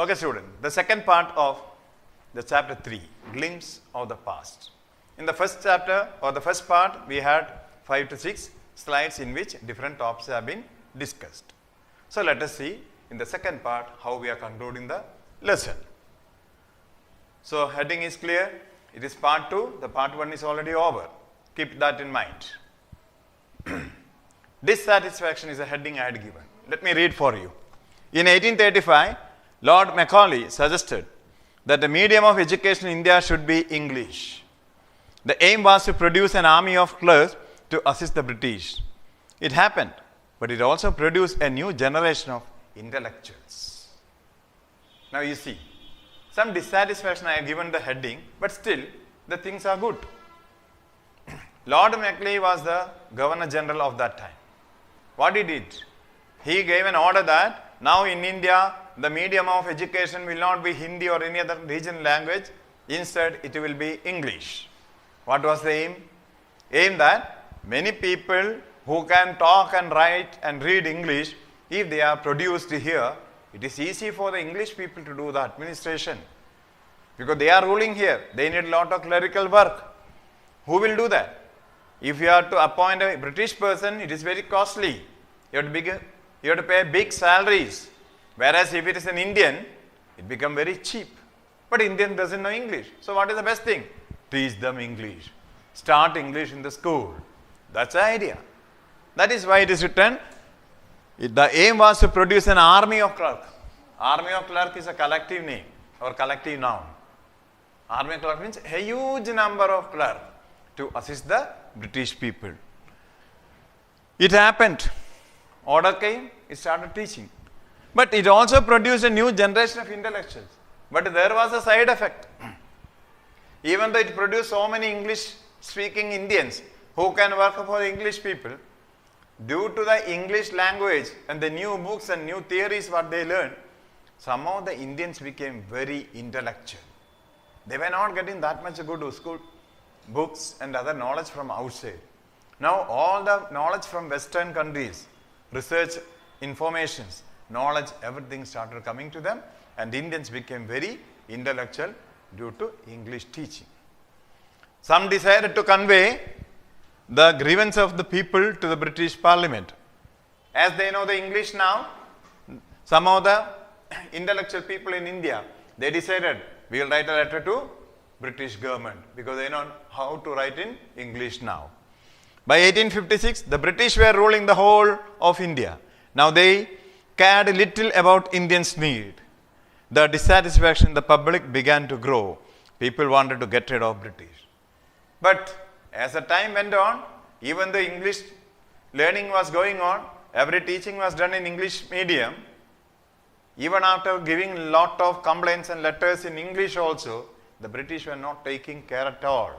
Okay, student, the second part of the chapter 3, glimpse of the past. In the first chapter or the first part, we had 5 to 6 slides in which different topics have been discussed. So let us see in the second part how we are concluding the lesson. So heading is clear. It is part 2. The part 1 is already over. Keep that in mind. Dissatisfaction is a heading I had given. Let me read for you. In 1835, Lord Macaulay suggested that the medium of education in India should be English. The aim was to produce an army of clerks to assist the British. It happened, but it also produced a new generation of intellectuals. Now you see, some dissatisfaction I have given the heading, but still the things are good. Lord Macaulay was the Governor General of that time. What he did? He gave an order that now in India, the medium of education will not be Hindi or any other regional language. Instead, it will be English. What was the aim? Aim that many people who can talk and write and read English, if they are produced here, it is easy for the English people to do the administration. Because they are ruling here. They need a lot of clerical work. Who will do that? If you are to appoint a British person, it is very costly. You have to pay big salaries. Whereas if it is an Indian, it becomes very cheap. But Indian doesn't know English. So what is the best thing? Teach them English. Start English in the school. That's the idea. That is why it is written, the aim was to produce an army of clerks. Army of clerk is a collective name or collective noun. Army of clerk means a huge number of clerks to assist the British people. It happened. Order came, it started teaching. But it also produced a new generation of intellectuals. But there was a side effect. Even though it produced so many English-speaking Indians who can work for the English people, due to the English language and the new books and new theories what they learned, somehow the Indians became very intellectual. They were not getting that much good school books and other knowledge from outside. Now all the knowledge from Western countries, research, informations, knowledge, everything started coming to them, and Indians became very intellectual due to English teaching. Some decided to convey the grievance of the people to the British Parliament. As they know the English now, some of the intellectual people in India, they decided we will write a letter to British government because they know how to write in English now. By 1856, the British were ruling the whole of India. Now they cared little about Indians' need. The dissatisfaction in the public began to grow. People wanted to get rid of British. But as the time went on, even the English learning was going on, every teaching was done in English medium. Even after giving a lot of complaints and letters in English also, the British were not taking care at all.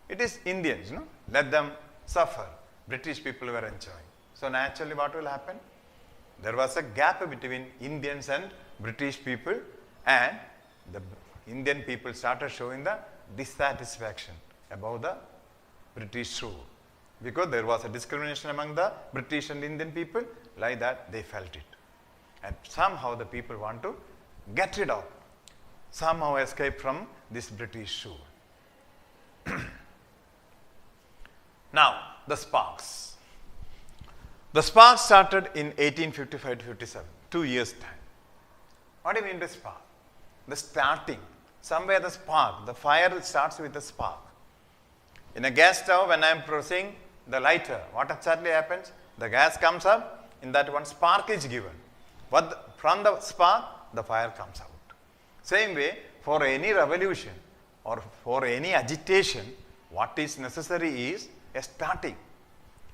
It is Indians, no? Let them suffer. British people were enjoying. So naturally what will happen? There was a gap between Indians and British people, and the Indian people started showing the dissatisfaction about the British rule. Because there was a discrimination among the British and Indian people, like that they felt it. And somehow the people want to get rid of, somehow escape from this British rule. Now, the sparks. The sparks started in 1855 to 57, 2 years' time. What do you mean by spark? The starting. Somewhere the spark, the fire starts with a spark. In a gas stove, when I am pressing the lighter, what exactly happens? The gas comes up, in that one spark is given. But from the spark, the fire comes out. Same way, for any revolution or for any agitation, what is necessary is a starting.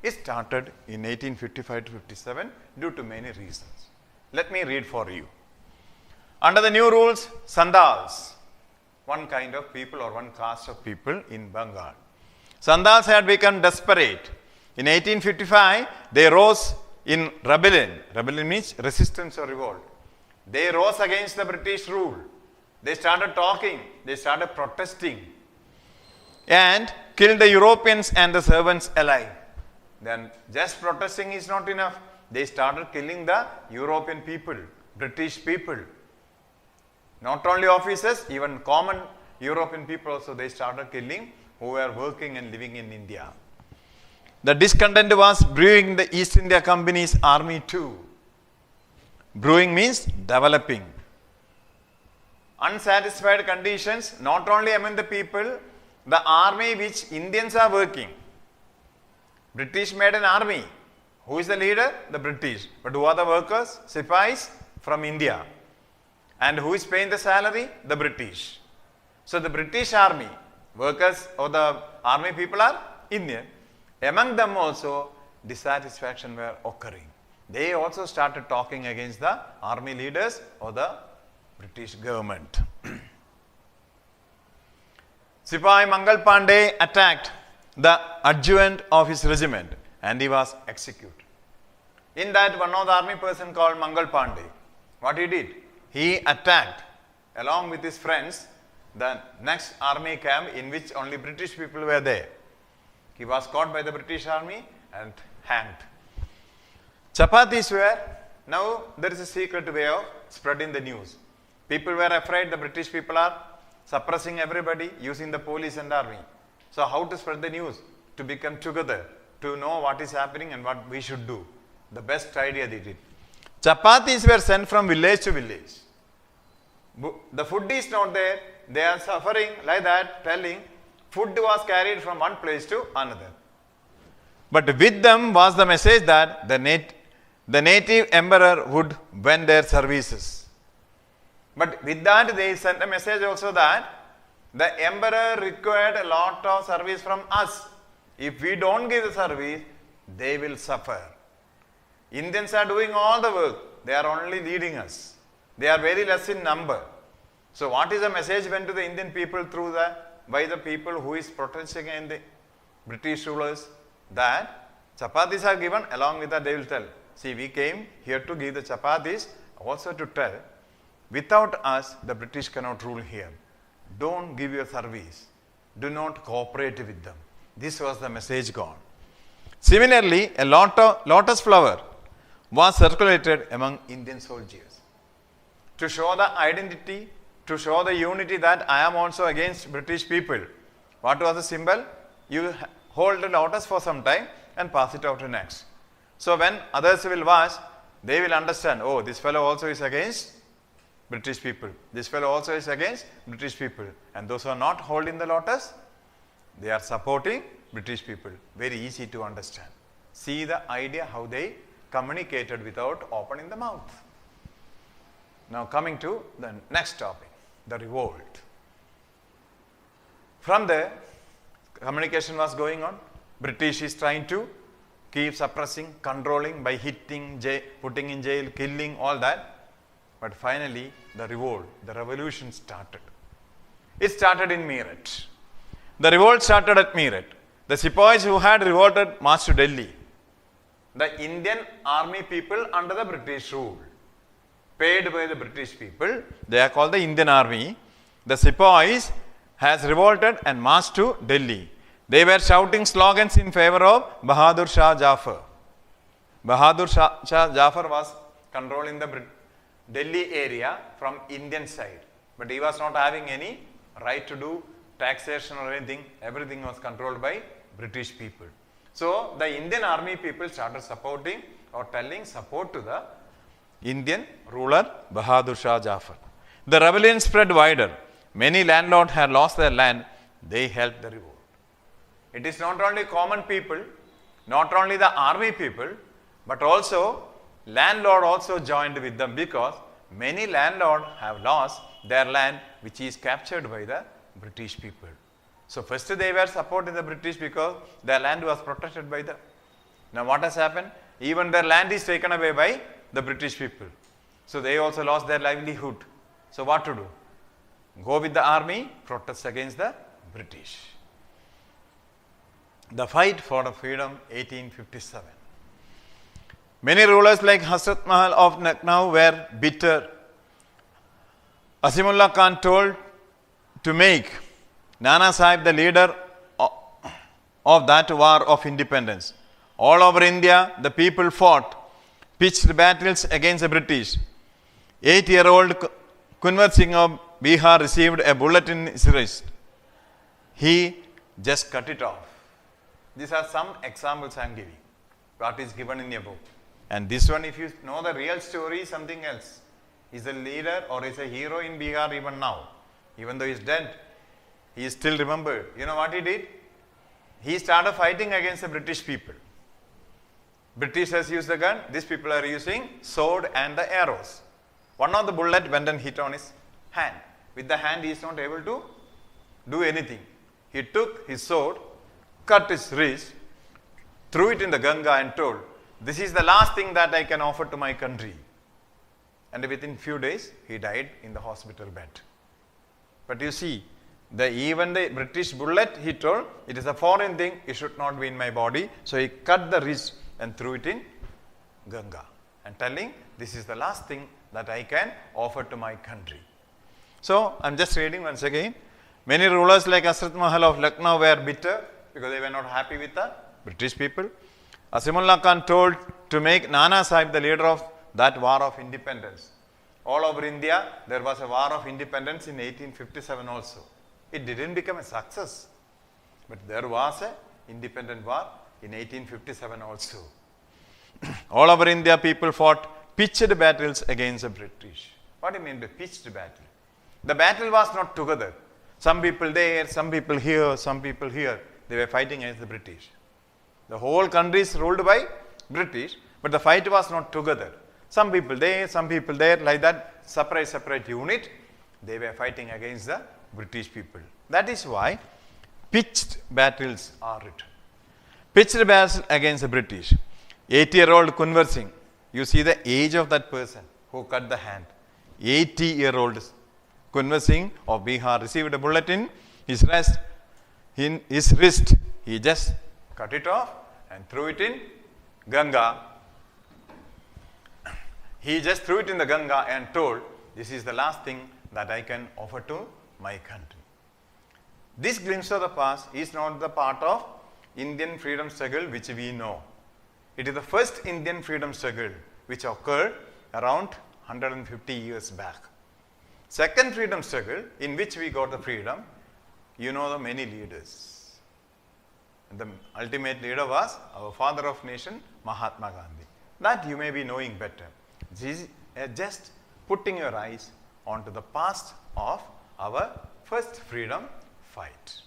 It started in 1855 to 57 due to many reasons. Let me read for you. Under the new rules, Sandals, one kind of people or one caste of people in Bengal. Sandals had become desperate. In 1855, they rose in rebellion. Rebellion means resistance or revolt. They rose against the British rule. They started talking. They started protesting and killed the Europeans and the servants alike. Then just protesting is not enough. They started killing the European people, British people. Not only officers, even common European people also they started killing who were working and living in India. The discontent was brewing in the East India Company's army too. Brewing means developing. Unsatisfied conditions not only among the people, the army which Indians are working. British made an army. Who is the leader? The British. But who are the workers? Sipais from India. And who is paying the salary? The British. So the British army, workers or the army people are Indian. Among them also dissatisfaction were occurring. They also started talking against the army leaders or the British government. Sipai Mangal Pandey attacked the adjutant of his regiment and he was executed. In that, one of the army person called Mangal Pandey, what he did? He attacked along with his friends the next army camp in which only British people were there. He was caught by the British army and hanged. Chapatis were, now there is a secret way of spreading the news. People were afraid the British people are suppressing everybody using the police and army. So how to spread the news? To become together, to know what is happening and what we should do. The best idea they did. Chapatis were sent from village to village. The food is not there. They are suffering like that, telling food was carried from one place to another. But with them was the message that the native emperor would win their services. But with that they sent a message also that the emperor required a lot of service from us. If we don't give the service, they will suffer. Indians are doing all the work. They are only leading us. They are very less in number. So what is the message went to the Indian people through by the people who is protesting against the British rulers? That chapatis are given, along with that they will tell, see, we came here to give the chapatis, also to tell, without us the British cannot rule here. Don't give your service. Do not cooperate with them. This was the message gone. Similarly, a lotus flower was circulated among Indian soldiers to show the identity, to show the unity that I am also against British people. What was the symbol? You hold the lotus for some time and pass it out to next. So when others will watch, they will understand, oh, this fellow also is against British people. This fellow also is against British people. And those who are not holding the lotus, they are supporting British people. Very easy to understand. See the idea how they communicated without opening the mouth. Now coming to the next topic, the revolt. From there, communication was going on. British is trying to keep suppressing, controlling by hitting, putting in jail, killing, all that. But finally, the revolt, the revolution started. It started in Meerut. The revolt started at Meerut. The Sepoys who had revolted marched to Delhi. The Indian army people under the British rule, paid by the British people, they are called the Indian army. The Sepoys has revolted and marched to Delhi. They were shouting slogans in favor of Bahadur Shah Jafar. Bahadur Shah Jafar was controlling the Delhi area from Indian side, but he was not having any right to do taxation or anything. Everything was controlled by British people. So the Indian army people started supporting or telling support to the Indian ruler Bahadur Shah Jafar. The rebellion spread wider. Many landlords had lost their land. They helped the revolt. It is not only common people, not only the army people, but also landlord also joined with them, because many landlords have lost their land which is captured by the British people. So first they were supporting the British because their land was protected by them. Now what has happened? Even their land is taken away by the British people. So they also lost their livelihood. So what to do? Go with the army, protest against the British. The fight for the freedom, 1857. Many rulers like Hasrat Mahal of Lucknow were bitter. Asimullah Khan told to make Nana Sahib the leader of that war of independence. All over India, the people fought, pitched battles against the British. 8-year-old Kunwar Singh of Bihar received a bullet in his wrist, he just cut it off. These are some examples I am giving, what is given in a book. And this one, if you know the real story, is something else. He's a leader or is a hero in Bihar even now. Even though he's dead, he is still remembered. You know what he did? He started fighting against the British people. British has used the gun, these people are using sword and the arrows. One of the bullet went and hit on his hand. With the hand he is not able to do anything. He took his sword, cut his wrist, threw it in the Ganga and told, "This is the last thing that I can offer to my country." And within few days he died in the hospital bed. But you see, even the British bullet, he told, it is a foreign thing, it should not be in my body. So he cut the wrist and threw it in Ganga and telling, this is the last thing that I can offer to my country. So I am just reading once again. Many rulers like Asrat Mahal of Lucknow were bitter because they were not happy with the British people. Asimullah Khan told to make Nana Sahib the leader of that war of independence. All over India, there was a war of independence in 1857 also. It didn't become a success, but there was an independent war in 1857 also. All over India, people fought pitched battles against the British. What do you mean by pitched battle? The battle was not together. Some people there, some people here, some people here. They were fighting against the British. The whole country is ruled by British, but the fight was not together. Some people there, like that, separate unit, they were fighting against the British people. That is why pitched battles are written. Pitched battle against the British. 80-year-old Kunwar Singh, you see the age of that person who cut the hand. 80-year-old Kunwar Singh of Bihar received a bullet in his wrist. He just cut it off and threw it in Ganga. He just threw it in the Ganga and told, this is the last thing that I can offer to my country. This glimpse of the past is not the part of Indian freedom struggle which we know. It is the first Indian freedom struggle which occurred around 150 years back. Second freedom struggle in which we got the freedom, you know the many leaders. The ultimate leader was our father of nation, Mahatma Gandhi. That you may be knowing better. This is just putting your eyes onto the past of our first freedom fight.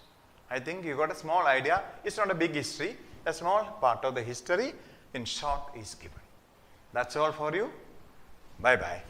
I think you got a small idea. It's not a big history. A small part of the history in short is given. That's all for you. Bye-bye.